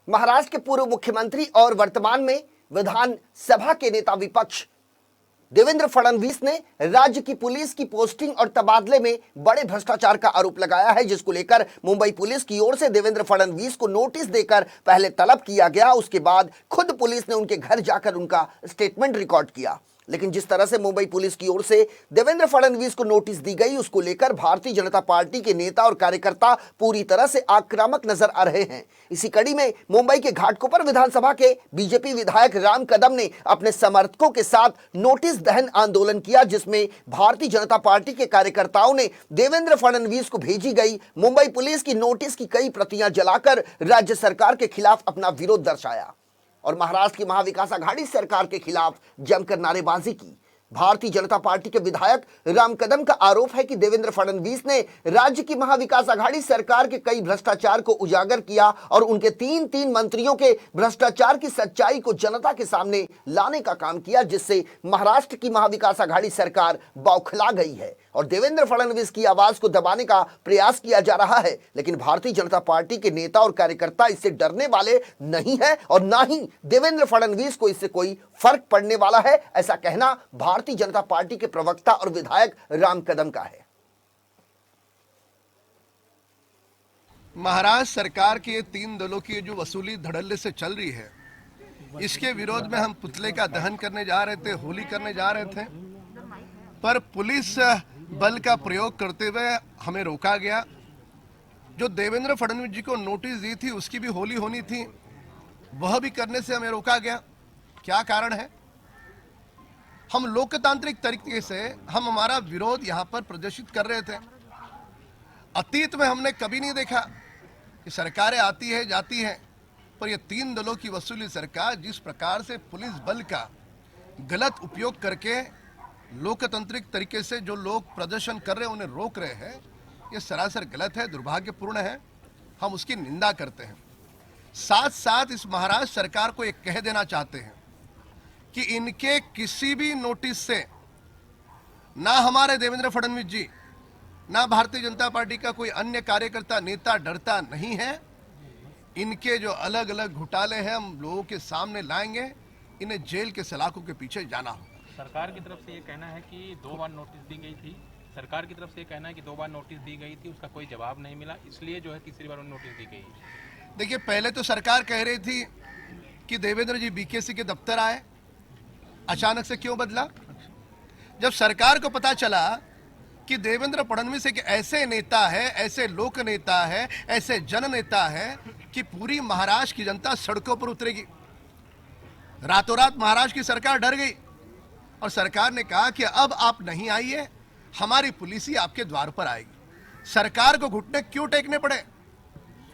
महाराष्ट्र के पूर्व मुख्यमंत्री और वर्तमान में विधानसभा के नेता विपक्ष देवेंद्र फडणवीस ने राज्य की पुलिस की पोस्टिंग और तबादले में बड़े भ्रष्टाचार का आरोप लगाया है, जिसको लेकर मुंबई पुलिस की ओर से देवेंद्र फडणवीस को नोटिस देकर पहले तलब किया गया। उसके बाद खुद पुलिस ने उनके घर जाकर उनका स्टेटमेंट रिकॉर्ड किया। लेकिन जिस तरह से मुंबई पुलिस की ओर से देवेंद्र फडणवीस को नोटिस दी गई, उसको लेकर भारतीय जनता पार्टी के नेता और कार्यकर्ता पूरी तरह से आक्रामक नजर आ रहे हैं। इसी कड़ी में मुंबई के घाटकोपर विधानसभा के बीजेपी विधायक राम कदम ने अपने समर्थकों के साथ नोटिस दहन आंदोलन किया, जिसमें भारतीय जनता पार्टी के कार्यकर्ताओं ने देवेंद्र फडणवीस को भेजी गई मुंबई पुलिस की नोटिस की कई प्रतियां जलाकर राज्य सरकार के खिलाफ अपना विरोध दर्शाया और महाराष्ट्र की महाविकास आघाड़ी सरकार के खिलाफ जमकर नारेबाजी की। भारतीय जनता पार्टी के विधायक राम कदम का आरोप है कि देवेंद्र फडणवीस ने राज्य की महाविकास आघाड़ी सरकार के कई भ्रष्टाचार को उजागर किया और उनके तीन मंत्रियों के भ्रष्टाचार की सच्चाई को जनता के सामने लाने का काम किया, जिससे महाराष्ट्र की महाविकास आघाड़ी सरकार बौखला गई है और देवेंद्र फडणवीस की आवाज को दबाने का प्रयास किया जा रहा है। लेकिन भारतीय जनता पार्टी के नेता और कार्यकर्ता इससे डरने वाले नहीं है और ना ही देवेंद्र फडणवीस को इससे कोई फर्क पड़ने वाला है, ऐसा कहना भारतीय जनता पार्टी के प्रवक्ता और विधायक राम कदम का है। महाराष्ट्र सरकार के तीन दलों की जो वसूली धड़ल्ले से चल रही है, इसके विरोध में हम पुतले का दहन करने जा रहे थे, होली करने जा रहे थे, पर पुलिस बल का प्रयोग करते हुए हमें रोका गया। जो देवेंद्र फडणवीस जी को नोटिस दी थी उसकी भी होली होनी थी, वह भी करने से हमें रोका गया। क्या कारण है? हम लोकतांत्रिक तरीके से हम हमारा विरोध यहां पर प्रदर्शित कर रहे थे। अतीत में हमने कभी नहीं देखा कि सरकारें आती है जाती है, पर ये तीन दलों की वसूली सरकार जिस प्रकार से पुलिस बल का गलत उपयोग करके लोकतांत्रिक तरीके से जो लोग प्रदर्शन कर रहे हैं उन्हें रोक रहे हैं, ये सरासर गलत है, दुर्भाग्यपूर्ण है। हम उसकी निंदा करते हैं। साथ साथ इस महाराष्ट्र सरकार को एक कह देना चाहते हैं कि इनके किसी भी नोटिस से ना हमारे देवेंद्र फडणवीस जी ना भारतीय जनता पार्टी का कोई अन्य कार्यकर्ता नेता डरता नहीं है। इनके जो अलग अलग घोटाले हैं हम लोगों के सामने लाएंगे, इन्हें जेल के सलाखों के पीछे जाना होगा। सरकार की तरफ से ये कहना है कि 2 बार नोटिस दी गई थी, सरकार की तरफ से ये कहना है कि 2 बार नोटिस दी गई थी, उसका कोई जवाब नहीं मिला, इसलिए जो है तीसरी बार नोटिस दी गई। देखिए, पहले तो सरकार कह रही थी कि देवेंद्र जी बीकेसी के दफ्तर आए, अचानक से क्यों बदला? जब सरकार को पता चला कि देवेंद्र फडणवीस एक ऐसे नेता है, ऐसे लोक नेता है, ऐसे जन नेता है कि पूरी महाराष्ट्र की जनता सड़कों पर उतरेगी, रातों रात महाराष्ट्र की सरकार डर गई और सरकार ने कहा कि अब आप नहीं आइए, हमारी पुलिस ही आपके द्वार पर आएगी। सरकार को घुटने क्यों टेकने पड़े?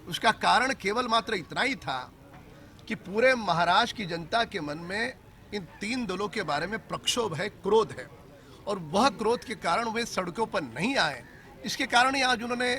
उसका कारण केवल मात्र इतना ही था कि पूरे महाराष्ट्र की जनता के मन में इन तीन दलों के बारे में प्रक्षोभ है, क्रोध है और वह क्रोध के कारण वे सड़कों पर नहीं आए। इसके कारण ही आज उन्होंने